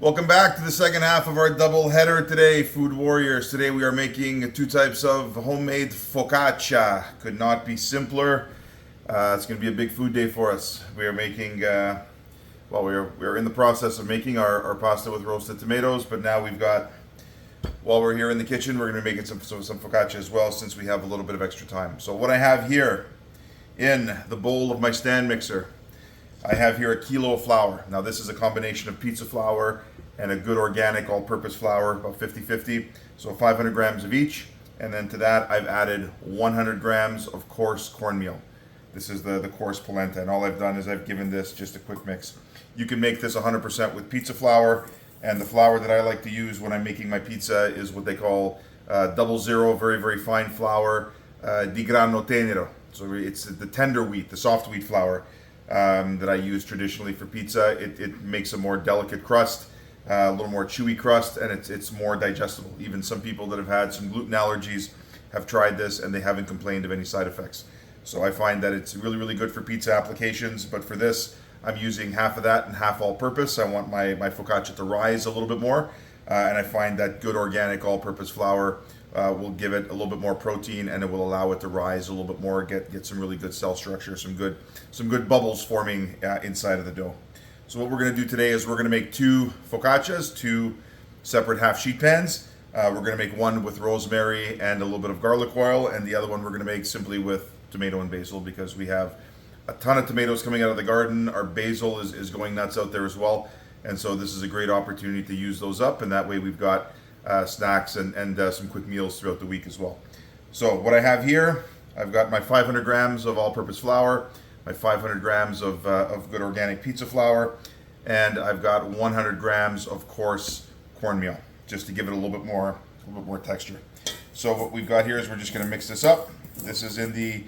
Welcome back to the second half of our double header today, Food Warriors. Today we are making two types of homemade focaccia. Could not be simpler. It's going to be a big food day for us. We are making, we're in the process of making our pasta with roasted tomatoes, but now we've got, while we're here in the kitchen, we're going to be making some focaccia as well since we have a little bit of extra time. So what I have here in the bowl of my stand mixer, I have here a kilo of flour. Now this is a combination of pizza flour and a good organic all-purpose flour, about 50-50, so 500 grams of each. And then to that I've added 100 grams of coarse cornmeal. This is the coarse polenta, and all I've done is I've given this just a quick mix. You can make this 100% with pizza flour, and the flour that I like to use when I'm making my pizza is what they call 00, very, very fine flour, di grano tenero. So it's the tender wheat, the soft wheat flour. That I use traditionally for pizza. It makes a more delicate crust, a little more chewy crust, and it's more digestible. Even some people that have had some gluten allergies have tried this and they haven't complained of any side effects. So I find that it's really, really good for pizza applications, but for this, I'm using half of that and half all-purpose. I want my focaccia to rise a little bit more, and I find that good organic all-purpose flour will give it a little bit more protein, and it will allow it to rise a little bit more, get some really good cell structure, some good bubbles forming inside of the dough. So what we're going to do today is we're going to make two focaccias, two separate half sheet pans. We're going to make one with rosemary and a little bit of garlic oil, and the other one we're going to make simply with tomato and basil, because we have a ton of tomatoes coming out of the garden. Our basil is going nuts out there as well, and so this is a great opportunity to use those up, and that way we've got snacks and some quick meals throughout the week as well. So what I have here, I've got my 500 grams of all-purpose flour, my 500 grams of good organic pizza flour, and I've got 100 grams of coarse cornmeal, just to give it a little bit more texture. So what we've got here is we're just going to mix this up. This is in the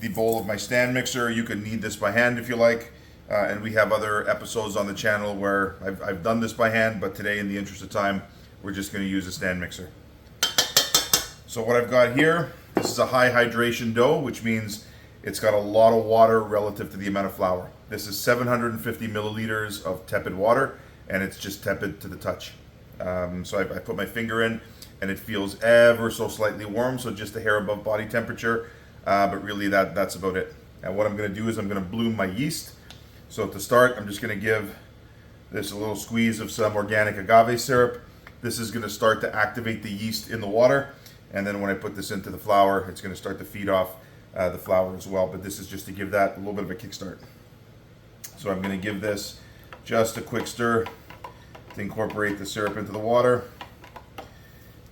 bowl of my stand mixer. You can knead this by hand if you like, and we have other episodes on the channel where I've done this by hand, but today, in the interest of time, we're just going to use a stand mixer. So what I've got here, this is a high hydration dough, which means it's got a lot of water relative to the amount of flour. This is 750 milliliters of tepid water, and it's just tepid to the touch. So I put my finger in, and it feels ever so slightly warm, so just a hair above body temperature, but really that's about it. Now what I'm going to do is I'm going to bloom my yeast. So to start, I'm just going to give this a little squeeze of some organic agave syrup. This is going to start to activate the yeast in the water, and then when I put this into the flour, it's going to start to feed off the flour as well, but this is just to give that a little bit of a kickstart. So I'm going to give this just a quick stir to incorporate the syrup into the water,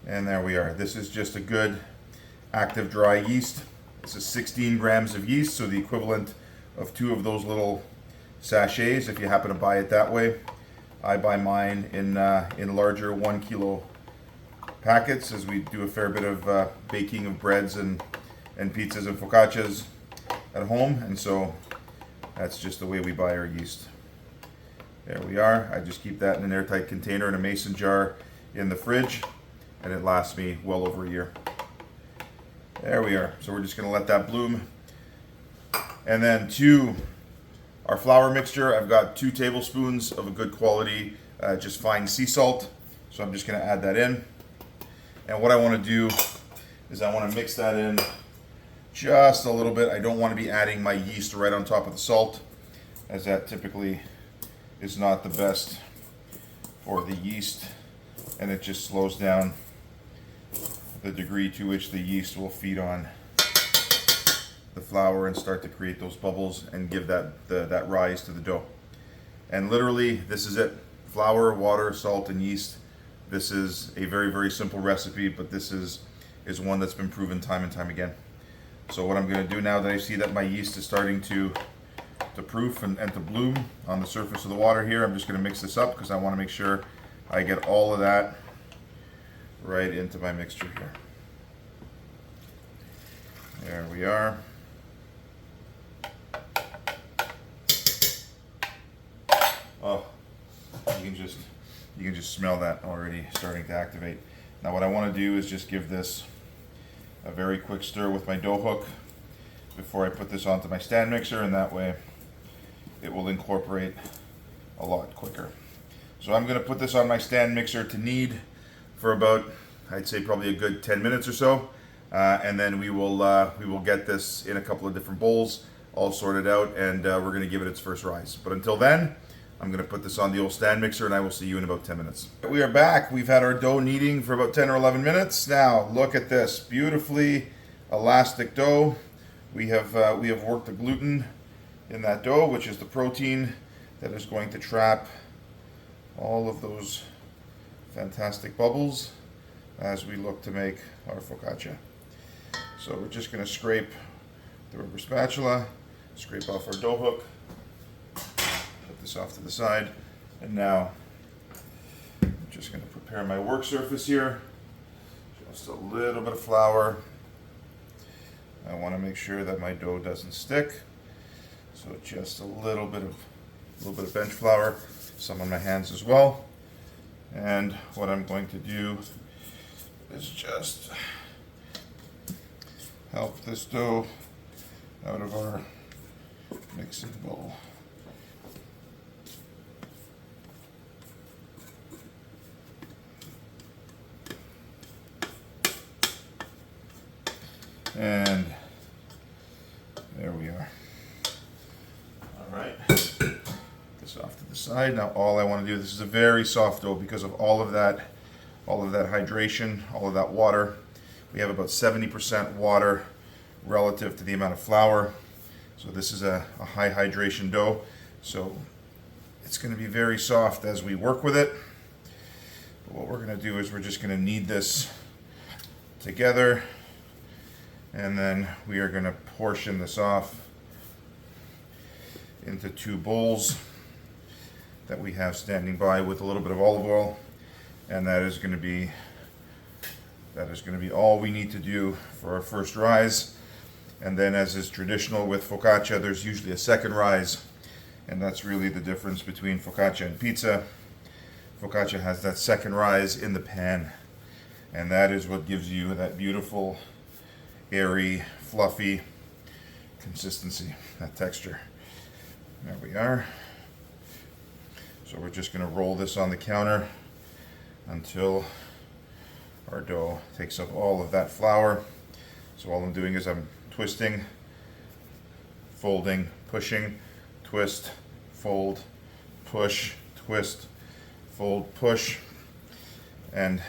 and there we are. This is just a good active dry yeast. This is 16 grams of yeast, so the equivalent of two of those little sachets if you happen to buy it that way. I buy mine in larger 1 kilo packets, as we do a fair bit of baking of breads and pizzas and focaccias at home, and so that's just the way we buy our yeast. There we are. I just keep that in an airtight container in a mason jar in the fridge, and it lasts me well over a year. There we are. So we're just going to let that bloom. And then to our flour mixture, I've got 2 tablespoons of a good quality, just fine sea salt. So I'm just going to add that in. And what I want to do is I want to mix that in just a little bit. I don't want to be adding my yeast right on top of the salt, as that typically is not the best for the yeast, and it just slows down the degree to which the yeast will feed on the flour and start to create those bubbles and give that rise to the dough. And literally, this is it. Flour, water, salt, and yeast. This is a very, very simple recipe, but this is one that's been proven time and time again. So what I'm going to do now that I see that my yeast is starting to proof and to bloom on the surface of the water here, I'm just going to mix this up because I want to make sure I get all of that right into my mixture here. There we are. Oh, you can just smell that already starting to activate. Now what I want to do is just give this a very quick stir with my dough hook before I put this onto my stand mixer, and that way it will incorporate a lot quicker. So I'm going to put this on my stand mixer to knead for about, I'd say probably a good 10 minutes or so. And then we will get this in a couple of different bowls, all sorted out, and we're going to give it its first rise. But until then, I'm going to put this on the old stand mixer, and I will see you in about 10 minutes. We are back. We've had our dough kneading for about 10 or 11 minutes. Now, look at this beautifully elastic dough. We have worked the gluten in that dough, which is the protein that is going to trap all of those fantastic bubbles as we look to make our focaccia. So we're just going to scrape the rubber spatula, scrape off our dough hook, put this off to the side, and now I'm just going to prepare my work surface here. Just a little bit of flour. I want to make sure that my dough doesn't stick, so just a little bit of bench flour, some on my hands as well. And what I'm going to do is just help this dough out of our mixing bowl. And there we are. All right, this off to the side. Now all I want to do, this is a very soft dough because of all of that hydration, all of that water. We have about 70% water relative to the amount of flour. So this is a high hydration dough. So it's going to be very soft as we work with it. But what we're going to do is we're just going to knead this together. And then we are going to portion this off into 2 bowls that we have standing by with a little bit of olive oil, and that is going to be all we need to do for our first rise. And then, as is traditional with focaccia, there's usually a second rise, and that's really the difference between focaccia and pizza. Focaccia has that second rise in the pan, and that is what gives you that beautiful, airy, fluffy consistency, that texture. There we are. So we're just going to roll this on the counter until our dough takes up all of that flour. So all I'm doing is I'm twisting, folding, pushing, twist, fold, push, twist, fold, push, and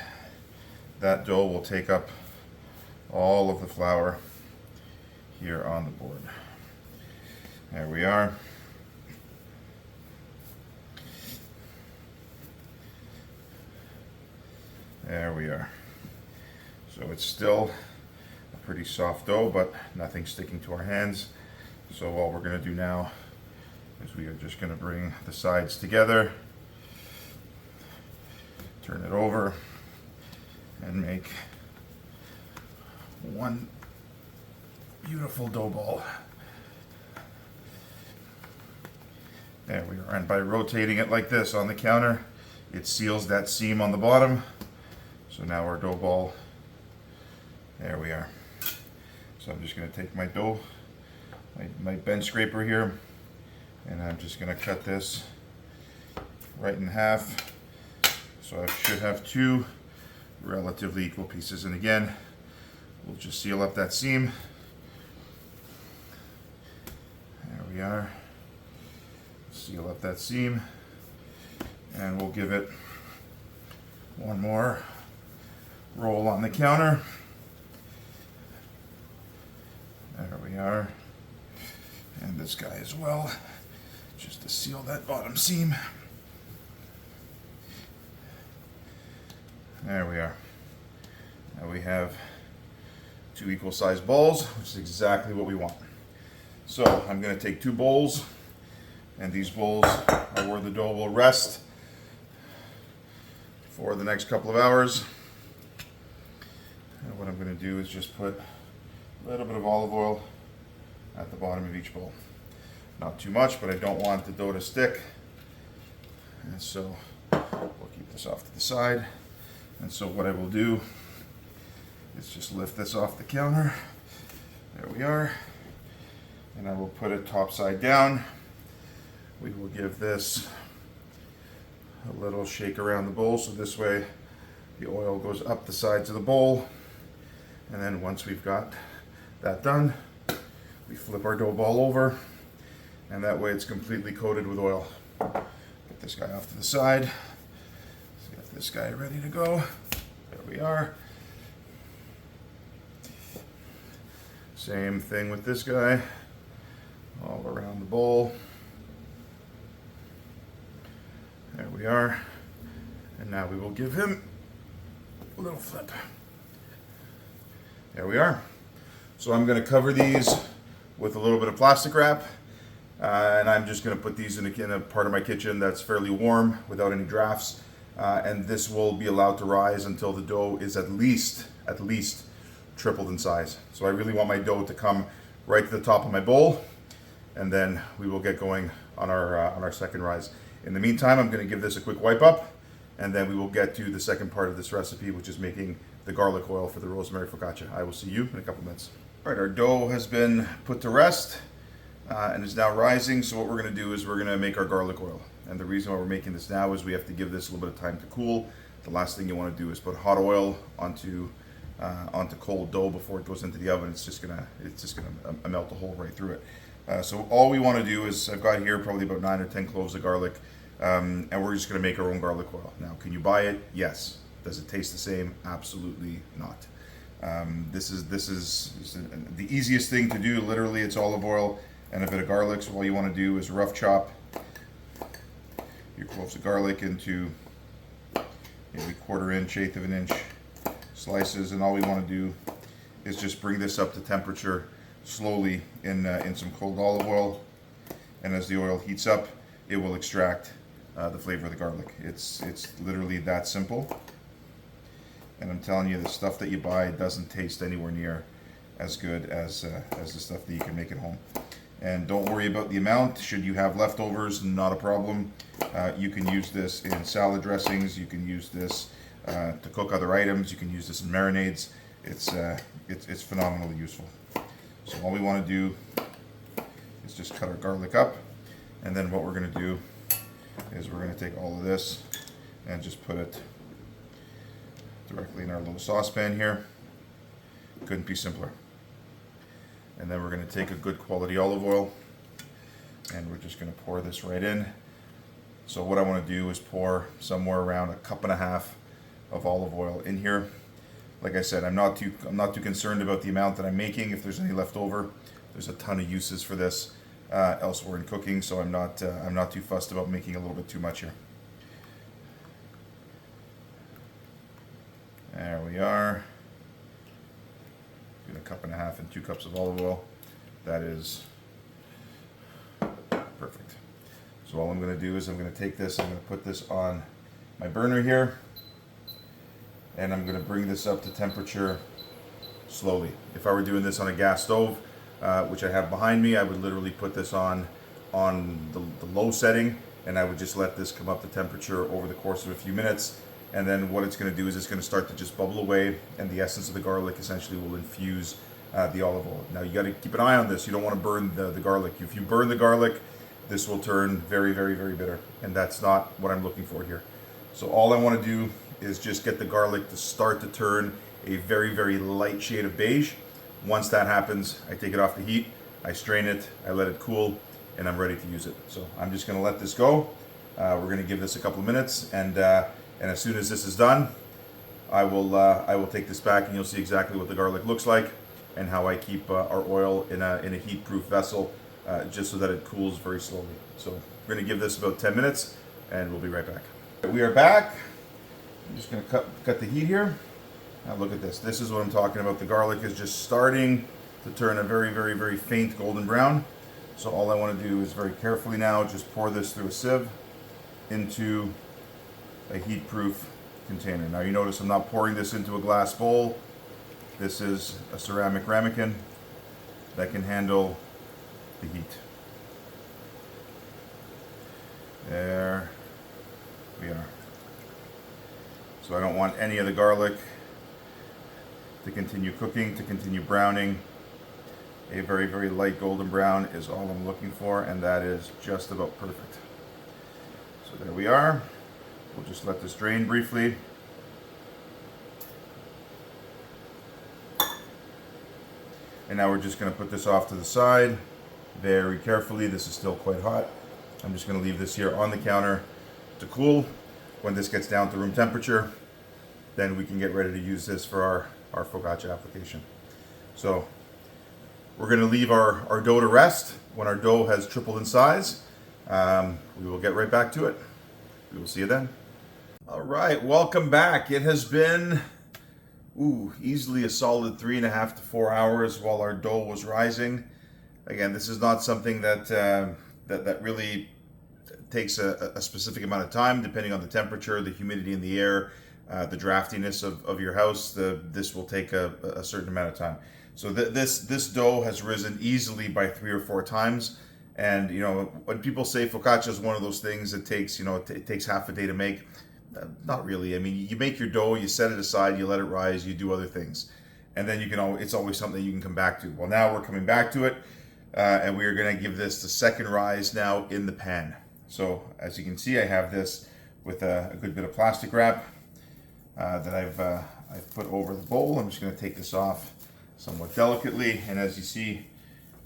that dough will take up all of the flour here on the board. There we are. There we are. So it's still a pretty soft dough, but nothing sticking to our hands. So all we're going to do now is we are just going to bring the sides together, turn it over, and make one beautiful dough ball. There we are. And by rotating it like this on the counter, it seals that seam on the bottom. So now our dough ball, there we are. So I'm just going to take my dough, my bench scraper here, and I'm just going to cut this right in half. So I should have 2 relatively equal pieces. And again, we'll just seal up that seam. There we are. Seal up that seam, and we'll give it one more roll on the counter. There we are. And this guy as well, just to seal that bottom seam. There we are. Now we have 2 equal sized balls, which is exactly what we want. So I'm going to take 2 bowls, and these bowls are where the dough will rest for the next couple of hours. And what I'm going to do is just put a little bit of olive oil at the bottom of each bowl. Not too much, but I don't want the dough to stick. And so we'll keep this off to the side. And so what I will do is just lift this off the counter. There we are. And I will put it top side down. We will give this a little shake around the bowl, so this way the oil goes up the sides of the bowl. And then once we've got that done, we flip our dough ball over, and that way it's completely coated with oil. Get this guy off to the side. Let's get this guy ready to go. There we are. Same thing with this guy, all around the bowl. There we are. And now we will give him a little flip. There we are. So I'm going to cover these with a little bit of plastic wrap, and I'm just going to put these in a part of my kitchen that's fairly warm without any drafts, and this will be allowed to rise until the dough is at least tripled in size. So I really want my dough to come right to the top of my bowl, and then we will get going on our second rise. In the meantime, I'm going to give this a quick wipe up, and then we will get to the second part of this recipe, which is making the garlic oil for the rosemary focaccia. I will see you in a couple minutes. All right, our dough has been put to rest and is now rising. So what we're going to do is we're going to make our garlic oil. And the reason why we're making this now is we have to give this a little bit of time to cool. The last thing you want to do is put hot oil onto cold dough before it goes into the oven. It's just gonna melt a hole right through it. So all we want to do is, I've got here probably about 9 or 10 cloves of garlic, and we're just going to make our own garlic oil. Now, can you buy it? Yes. Does it taste the same? Absolutely not. This is the easiest thing to do. Literally, it's olive oil and a bit of garlic. So all you want to do is rough chop your cloves of garlic into maybe 1/4 inch, 1/8 of an inch slices, and all we want to do is just bring this up to temperature slowly in some cold olive oil. And as the oil heats up, it will extract the flavor of the garlic. It's literally that simple. And I'm telling you, the stuff that you buy doesn't taste anywhere near as good as the stuff that you can make at home. And don't worry about the amount. Should you have leftovers, not a problem. You can use this in salad dressings. You can use this to cook other items. You can use this in marinades. It's phenomenally useful. So all we want to do is just cut our garlic up, and then what we're going to do is we're going to take all of this and just put it directly in our little saucepan here. Couldn't be simpler. And then we're going to take a good quality olive oil, and we're just going to pour this right in. So what I want to do is pour somewhere around 1.5 cups of olive oil in here. Like I said, I'm not too concerned about the amount that I'm making. If there's any left over, there's a ton of uses for this elsewhere in cooking, so I'm not too fussed about making a little bit too much here. There we are. Doing 1.5 cups and 2 cups of olive oil. That is perfect. So all I'm going to do is I'm going to take this, I'm going to put this on my burner here, and I'm going to bring this up to temperature slowly. If I were doing this on a gas stove, which I have behind me, I would literally put this on the low setting, and I would just let this come up to temperature over the course of a few minutes. And then what it's going to do is it's going to start to just bubble away, and the essence of the garlic essentially will infuse the olive oil. Now you got to keep an eye on this. You don't want to burn the garlic. If you burn the garlic, this will turn very, very, very bitter, and that's not what I'm looking for here. So all I want to do is just get the garlic to start to turn a very, very light shade of beige. Once that happens, I take it off the heat, I strain it, I let it cool, and I'm ready to use it. So I'm just going to let this go. We're going to give this a couple of minutes, and as soon as this is done, I will take this back, and you'll see exactly what the garlic looks like and how I keep our oil in a heat-proof vessel, just so that it cools very slowly. So we're going to give this about 10 minutes, and we'll be right back. We are back. I'm just going to cut the heat here. Now look at this. This is what I'm talking about. The garlic is just starting to turn a very, very, very faint golden brown. So all I want to do is very carefully now just pour this through a sieve into a heat-proof container. Now you notice I'm not pouring this into a glass bowl. This is a ceramic ramekin that can handle the heat. There we are. So I don't want any of the garlic to continue cooking, to continue browning. A very, very light golden brown is all I'm looking for, and that is just about perfect. So there we are. We'll just let this drain briefly. And now we're just going to put this off to the side very carefully. This is still quite hot. I'm just going to leave this here on the counter to cool. When this gets down to room temperature, then we can get ready to use this for our focaccia application. So we're going to leave our dough to rest. When our dough has tripled in size, we will get right back to it. We will see you then. All right, welcome back. It has been easily a solid 3.5 to 4 hours while our dough was rising. Again, this is not something that that really takes a specific amount of time, depending on the temperature, the humidity in the air, the draftiness of your house. This will take a certain amount of time. So this dough has risen easily by 3 or 4 times. And you know, when people say focaccia is one of those things that takes, you know, it takes half a day to make, not really. I mean, you make your dough, you set it aside, you let it rise, you do other things, and then you can it's always something you can come back to. Well, now we're coming back to it, and we are going to give this the second rise now in the pan. So as you can see, I have this with a good bit of plastic wrap that I've put over the bowl. I'm just going to take this off somewhat delicately, and as you see,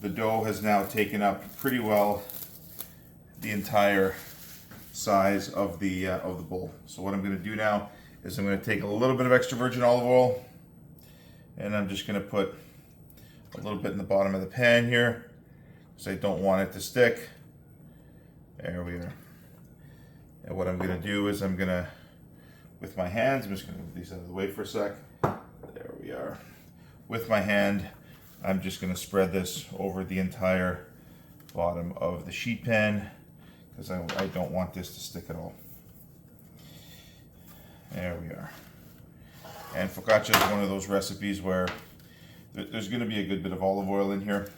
the dough has now taken up pretty well the entire size of the bowl. So what I'm going to do now is I'm going to take a little bit of extra virgin olive oil, and I'm just going to put a little bit in the bottom of the pan here because I don't want it to stick. There we are. And what I'm going to do is I'm going to, with my hands, I'm just going to move these out of the way for a sec. There we are. With my hand, I'm just going to spread this over the entire bottom of the sheet pan because I don't want this to stick at all. There we are. And focaccia is one of those recipes where there's going to be a good bit of olive oil in here.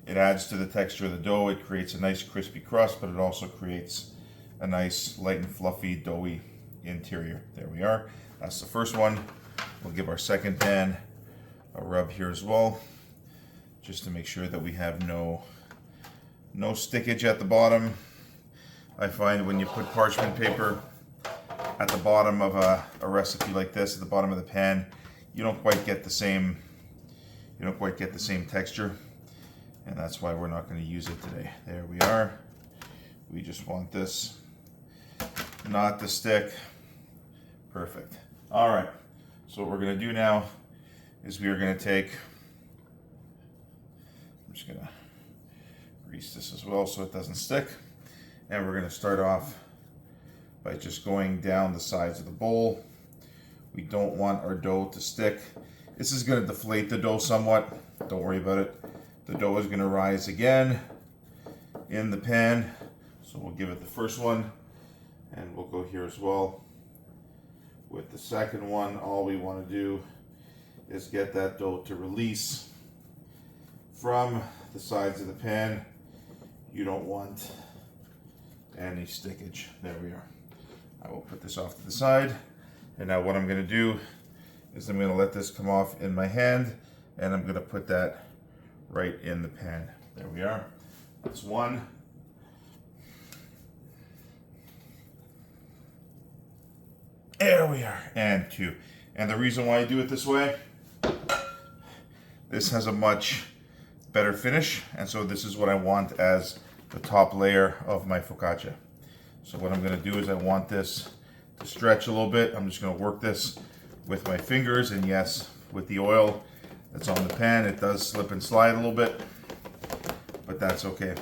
It adds to the texture of the dough. It creates a nice crispy crust, but it also creates a nice light and fluffy doughy interior. There we are. That's the first one. We'll give our second pan a rub here as well, just to make sure that we have no stickage at the bottom. I find when you put parchment paper at the bottom of a recipe like this, at the bottom of the pan, you don't quite get the same texture, and that's why we're not going to use it today. There we are. We just want this not to stick. Perfect. All right. So what we're going to do now is we are going to take, I'm just going to grease this as well so it doesn't stick, and we're going to start off by just going down the sides of the bowl. We don't want our dough to stick. This is going to deflate the dough somewhat. Don't worry about it. The dough is going to rise again in the pan, so we'll give it the first one, and we'll go here as well with the second one. All we want to do is get that dough to release from the sides of the pan. You don't want any stickage. There we are. I will put this off to the side, and now what I'm going to do is I'm going to let this come off in my hand, and I'm going to put that right in the pan. There we are. That's one. There we are. And two. And the reason why I do it this way, this has a much better finish, and so this is what I want as the top layer of my focaccia. So what I'm going to do is I want this to stretch a little bit. I'm just going to work this with my fingers, and yes, with the oil that's on the pan, it does slip and slide a little bit, but that's okay.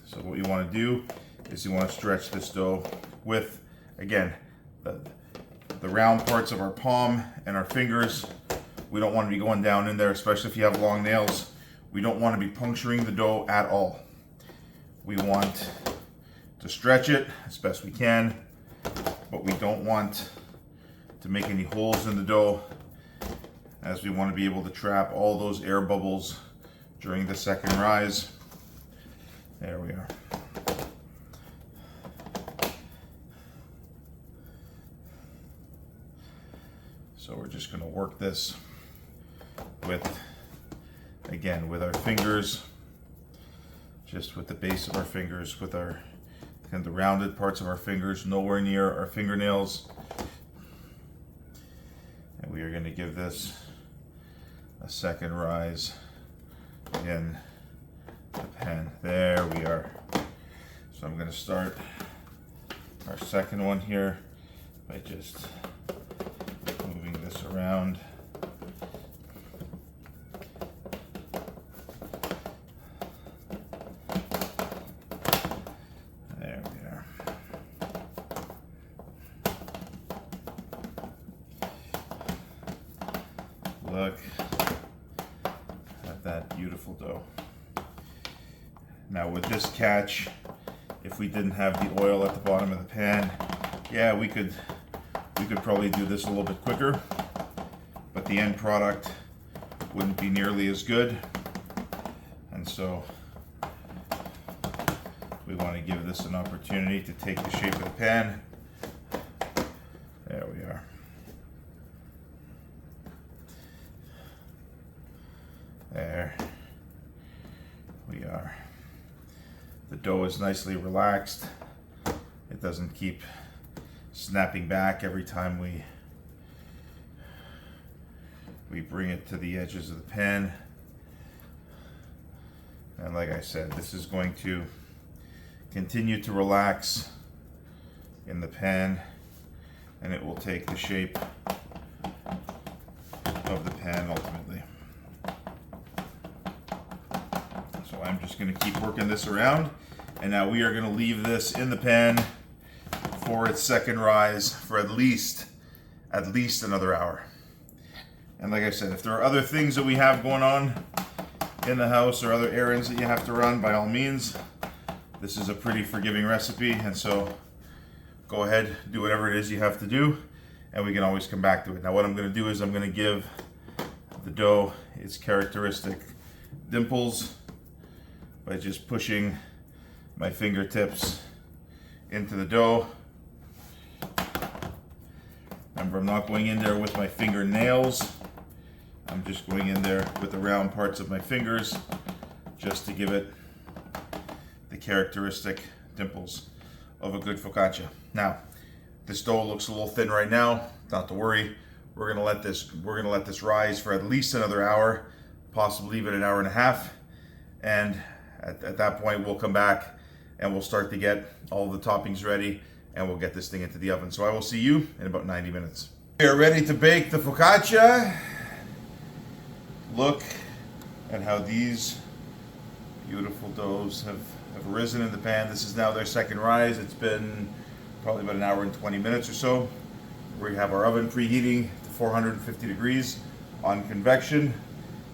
So what you want to do is you want to stretch this dough with, again, the round parts of our palm and our fingers. We don't want to be going down in there, especially if you have long nails. We don't want to be puncturing the dough at all. We want to stretch it as best we can, but we don't want to make any holes in the dough, as we want to be able to trap all those air bubbles during the second rise. There we are. So we're just going to work this with, again, with our fingers, just with the base of our fingers, with kind of the rounded parts of our fingers, nowhere near our fingernails. And we are going to give this a second rise in the pan. There we are. So I'm going to start our second one here by just moving this around. There we are. Look at that beautiful dough. Now with this catch, if we didn't have the oil at the bottom of the pan, yeah, we could probably do this a little bit quicker, but the end product wouldn't be nearly as good. And so we want to give this an opportunity to take the shape of the pan. There we are. There we are. The dough is nicely relaxed. It doesn't keep snapping back every time we bring it to the edges of the pan. And like I said, this is going to continue to relax in the pan, and it will take the shape of the pan ultimately. So I'm just going to keep working this around, and now we are going to leave this in the pan for its second rise for at least another hour. And like I said, if there are other things that we have going on in the house or other errands that you have to run, by all means, this is a pretty forgiving recipe, and so go ahead, do whatever it is you have to do, and we can always come back to it. Now what I'm going to do is I'm going to give the dough its characteristic dimples by just pushing my fingertips into the dough. Remember, I'm not going in there with my fingernails. I'm just going in there with the round parts of my fingers just to give it the characteristic dimples of a good focaccia. Now, this dough looks a little thin right now. Not to worry. We're gonna let this rise for at least another hour, possibly even an hour and a half. And at that point, we'll come back and we'll start to get all the toppings ready, and we'll get this thing into the oven. So I will see you in about 90 minutes. We are ready to bake the focaccia. Look at how these beautiful doughs have risen in the pan. This is now their second rise. It's been probably about an hour and 20 minutes or so. We have our oven preheating to 450 degrees on convection,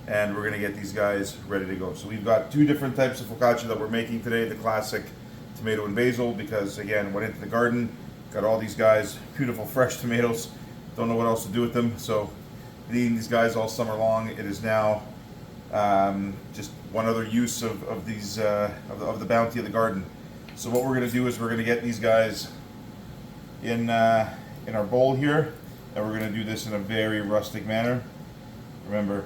and we're gonna get these guys ready to go. So we've got two different types of focaccia that we're making today. The classic tomato and basil, because again, went into the garden, got all these guys, beautiful fresh tomatoes, don't know what else to do with them, so been eating these guys all summer long. It is now just one other use of these of the bounty of the garden. So what we're going to do is we're going to get these guys in our bowl here, and we're going to do this in a very rustic manner. Remember,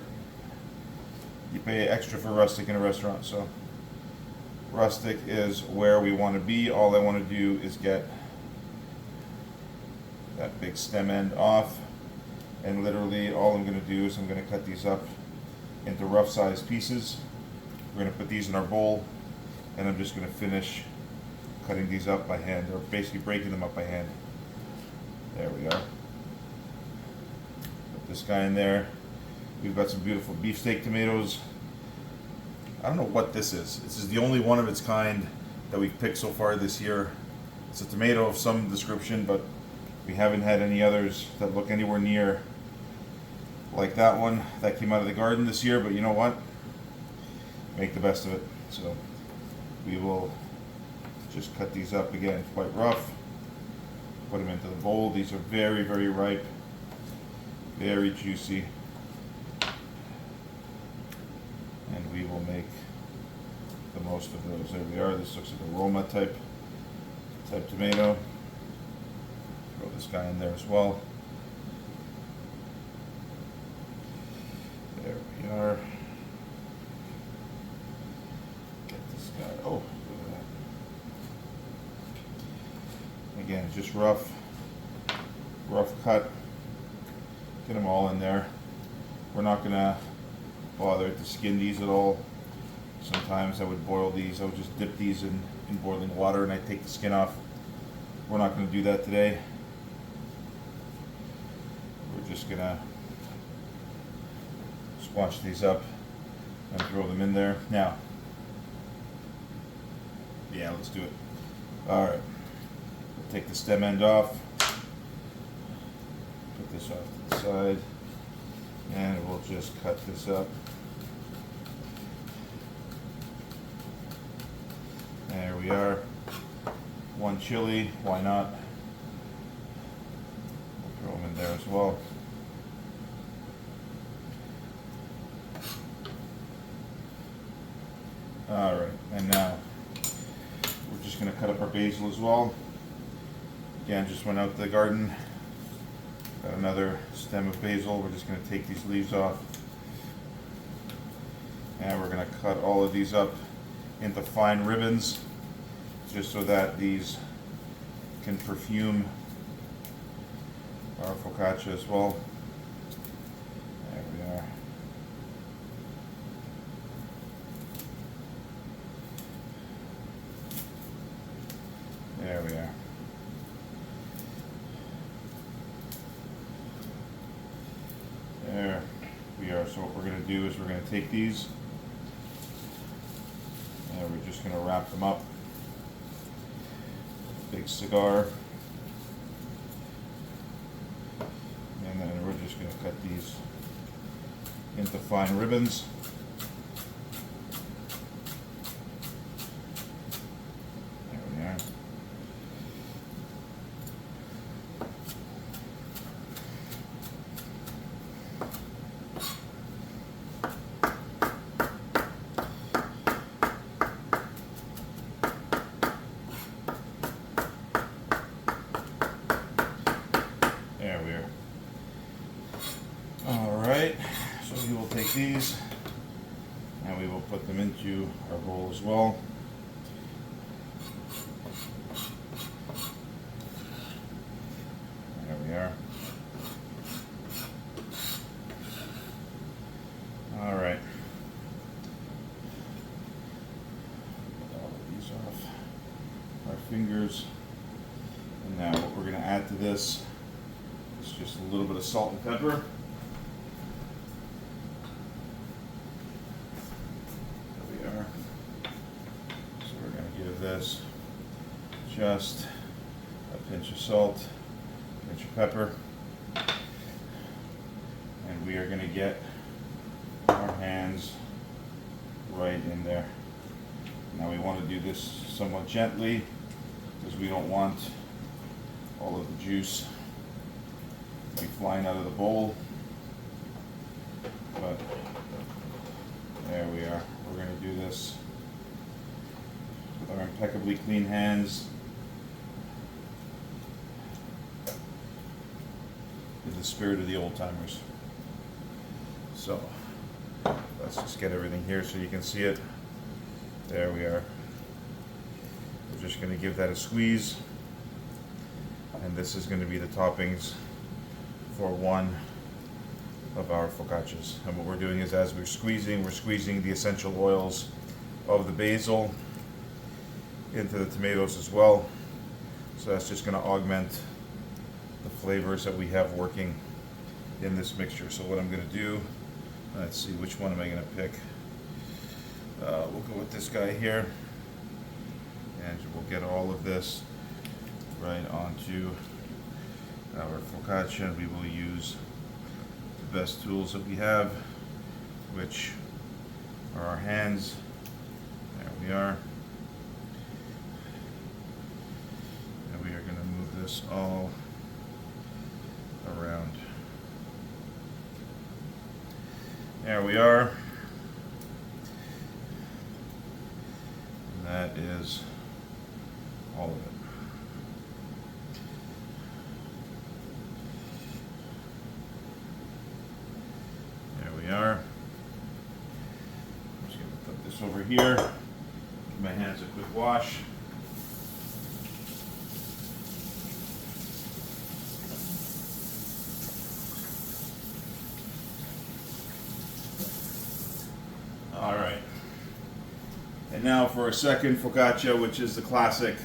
you pay extra for rustic in a restaurant, so rustic is where we want to be. All I want to do is get that big stem end off, and literally all I'm going to do is I'm going to cut these up into rough sized pieces. We're going to put these in our bowl, and I'm just going to finish cutting these up by hand, or basically breaking them up by hand. There we are. Put this guy in there. We've got some beautiful beefsteak tomatoes. I don't know what this is. This is the only one of its kind that we've picked so far this year. It's a tomato of some description, but we haven't had any others that look anywhere near like that one that came out of the garden this year. But you know what? Make the best of it. So we will just cut these up again, quite rough. Put them into the bowl. These are very, very ripe, very juicy. And we will make the most of those. There we are. This looks like a Roma type tomato. Throw this guy in there as well. There we are. Get this guy. Oh, look at rough cut. Get them all in there. We're not gonna bother to skin these at all. Sometimes I would boil these. I would just dip these in boiling water and I take the skin off. We're not gonna do that today. We're just gonna squash these up and throw them in there. Now, yeah, let's do it. All right, we'll take the stem end off, put this off to the side, and we'll just cut this up. There we are. One chili, why not? We'll throw them in there as well. All right, and now we're just going to cut up our basil as well. Again, just went out to the garden, got another stem of basil. We're just going to take these leaves off, and we're going to cut all of these up into fine ribbons, just so that these can perfume our focaccia as well. There we are. There we are. There we are. So what we're going to do is we're going to take these and we're just going to wrap them up. Big cigar. And then we're just going to cut these into fine ribbons. There we are. There we are. All right, so we will take these and we will put them into our bowl as well. There we are. All right. Get all of these off our fingers. And now what we're going to add to this is just a little bit of salt and pepper. There we are. So we're going to give this just a pinch of salt, a pinch of pepper, and we are going to get our hands right in there. Now we want to do this somewhat gently because we don't want all of the juice to be flying out of the bowl. But there we are. We're going to do this with our impeccably clean hands in the spirit of the old timers. So let's just get everything here so you can see it. There we are. We're just going to give that a squeeze, and this is going to be the toppings for one of our focaccias. And what we're doing is, as we're squeezing the essential oils of the basil into the tomatoes as well. So that's just going to augment the flavors that we have working in this mixture. So what I'm going to do, let's see, which one am I going to pick? We'll go with this guy here, and we'll get all of this right onto our focaccia, and we will use the best tools that we have, which are our hands. There we are. And we are going to move this all around. There we are. And that is all of it. There we are. I'm just going to put this over here. Give my hands a quick wash. now for our second focaccia, which is the classic.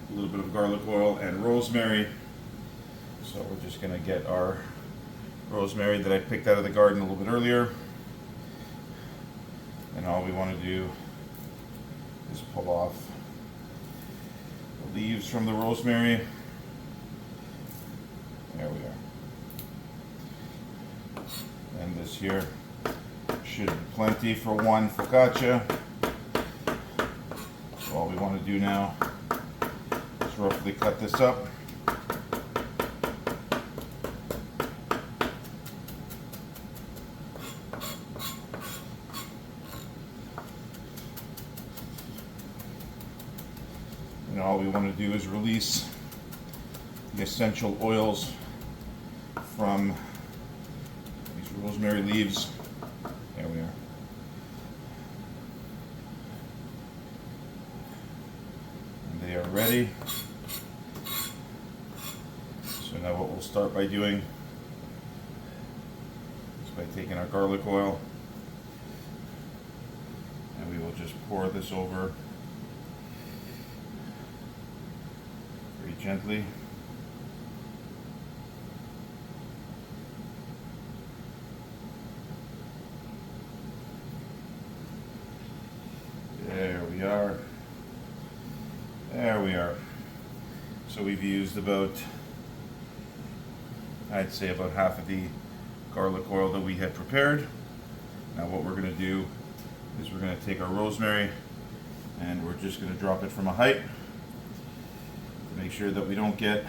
A little bit of garlic oil and rosemary. So we're just going to get our rosemary that I picked out of the garden a little bit earlier. And all we want to do is pull off the leaves from the rosemary. There we are. And this here should be plenty for one focaccia. So all we want to do now is roughly cut this up. And all we want to do is release the essential oils from these rosemary leaves. There we are. And they are ready. So now what we'll start by doing is by taking our garlic oil, and we will just pour this over very gently. There we are. There we are. So we've used about, I'd say about half of the garlic oil that we had prepared. Now what we're going to do is we're going to take our rosemary and we're just going to drop it from a height to make sure that we don't get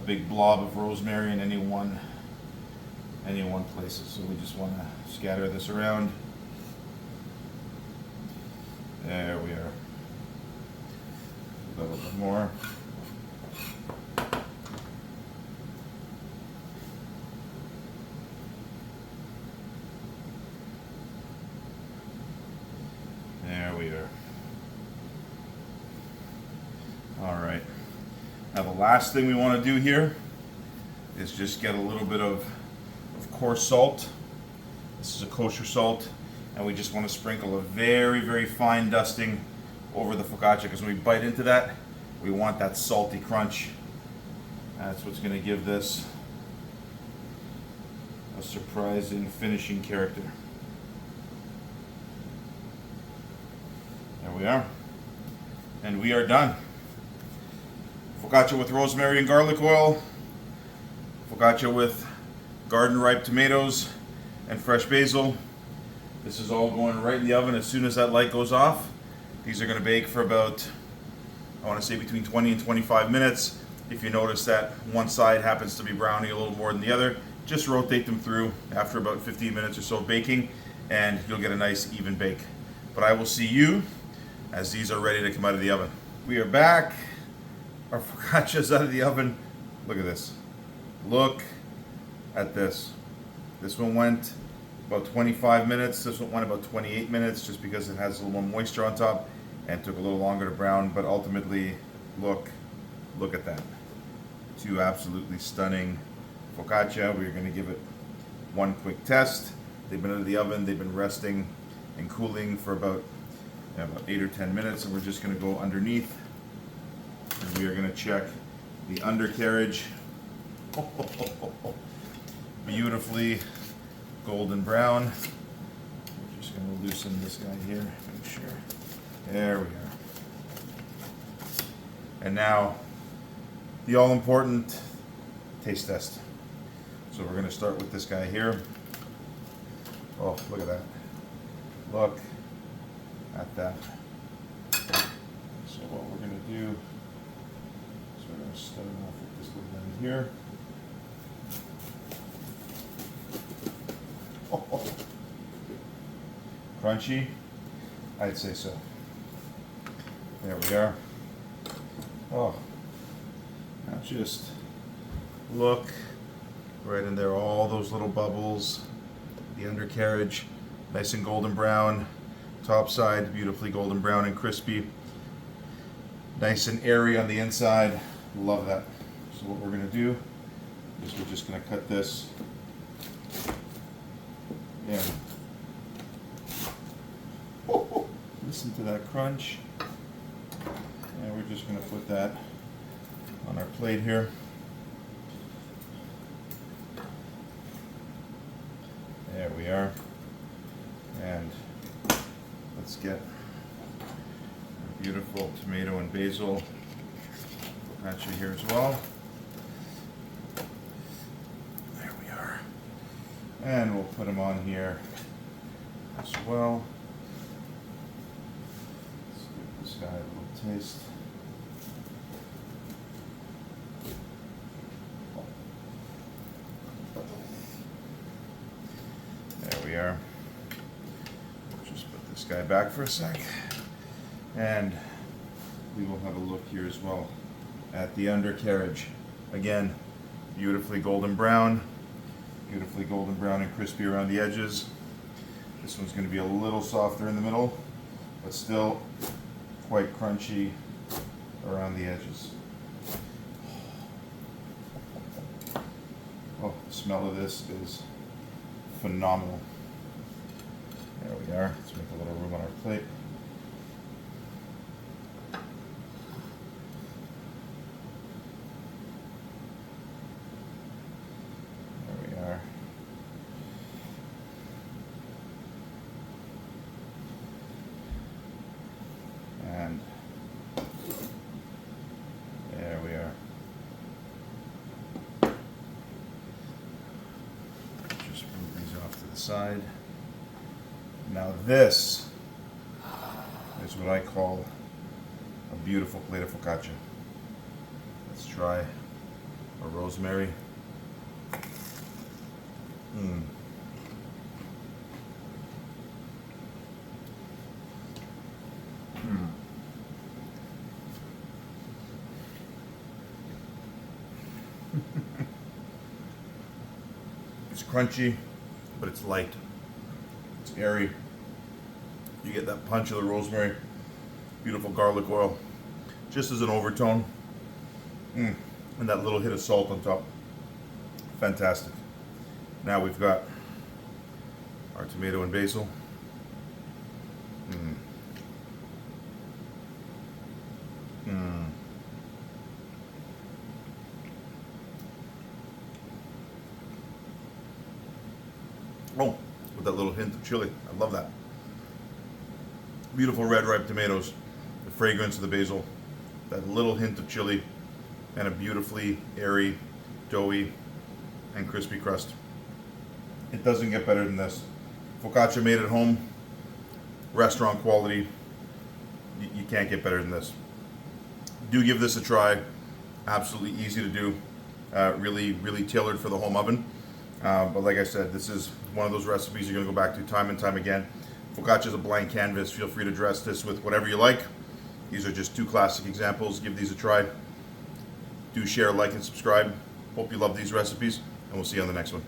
a big blob of rosemary in any one place. So we just want to scatter this around. There we are. A little bit more. There we are. All right. Now the last thing we want to do here is just get a little bit of coarse salt. This is a kosher salt. And we just want to sprinkle a very, very fine dusting over the focaccia, because when we bite into that, we want that salty crunch. That's what's going to give this a surprising finishing character. There we are. And we are done. Focaccia with rosemary and garlic oil. Focaccia with garden ripe tomatoes and fresh basil. This is all going right in the oven as soon as that light goes off. These are going to bake for about, I want to say between 20 and 25 minutes. If you notice that one side happens to be browning a little more than the other, just rotate them through after about 15 minutes or so of baking, and you'll get a nice even bake. But I will see you as these are ready to come out of the oven. We are back. Our focaccia's out of the oven. Look at this. Look at this. This one went about 25 minutes. This one went about 28 minutes just because it has a little more moisture on top and took a little longer to brown, but ultimately, look at that. Two absolutely stunning focaccia. We're going to give it one quick test. They've been out of the oven, they've been resting and cooling for about 8 or 10 minutes, and we're just going to go underneath and we are going to check the undercarriage. Beautifully golden brown. We're just going to loosen this guy here, make sure. There we are. And now the all-important taste test. So we're going to start with this guy here. Oh, look at that. Look at that. So what we're going to do is we're going to start off with this little guy here. Oh. Crunchy? I'd say so. There we are. Oh, now just look right in there, all those little bubbles, the undercarriage, nice and golden brown, top side beautifully golden brown and crispy, nice and airy on the inside. Love that. So what we're going to do is we're just going to cut this in Listen to that crunch. And we're just going to put that on our plate here. There we are. And let's get our beautiful tomato and basil focaccia here as well. There we are. And we'll put them on here as well. Let's give this guy a little taste. There we are. Just put this guy back for a sec. And we will have a look here as well at the undercarriage. Again, beautifully golden brown and crispy around the edges. This one's going to be a little softer in the middle, but still quite crunchy around the edges. Oh, the smell of this is phenomenal. There we are. Let's make a little room on our plate. There we are. And there we are. Just move these off to the side. Now this is what I call a beautiful plate of focaccia. Let's try a rosemary. It's crunchy, but it's light. It's airy. You get that punch of the rosemary, beautiful garlic oil, just as an overtone, and that little hit of salt on top. Fantastic. Now we've got our tomato and basil. Oh, with that little hint of chili. I love that. Beautiful red ripe tomatoes, the fragrance of the basil, that little hint of chili, and a beautifully airy, doughy, and crispy crust. It doesn't get better than this. Focaccia made at home, restaurant quality. You can't get better than this. Do give this a try. Absolutely easy to do. Really tailored for the home oven. But like I said, this is one of those recipes you're going to go back to time and time again. Focaccia is a blank canvas. Feel free to dress this with whatever you like. These are just two classic examples. Give these a try. Do share, like, and subscribe. Hope you love these recipes, and we'll see you on the next one.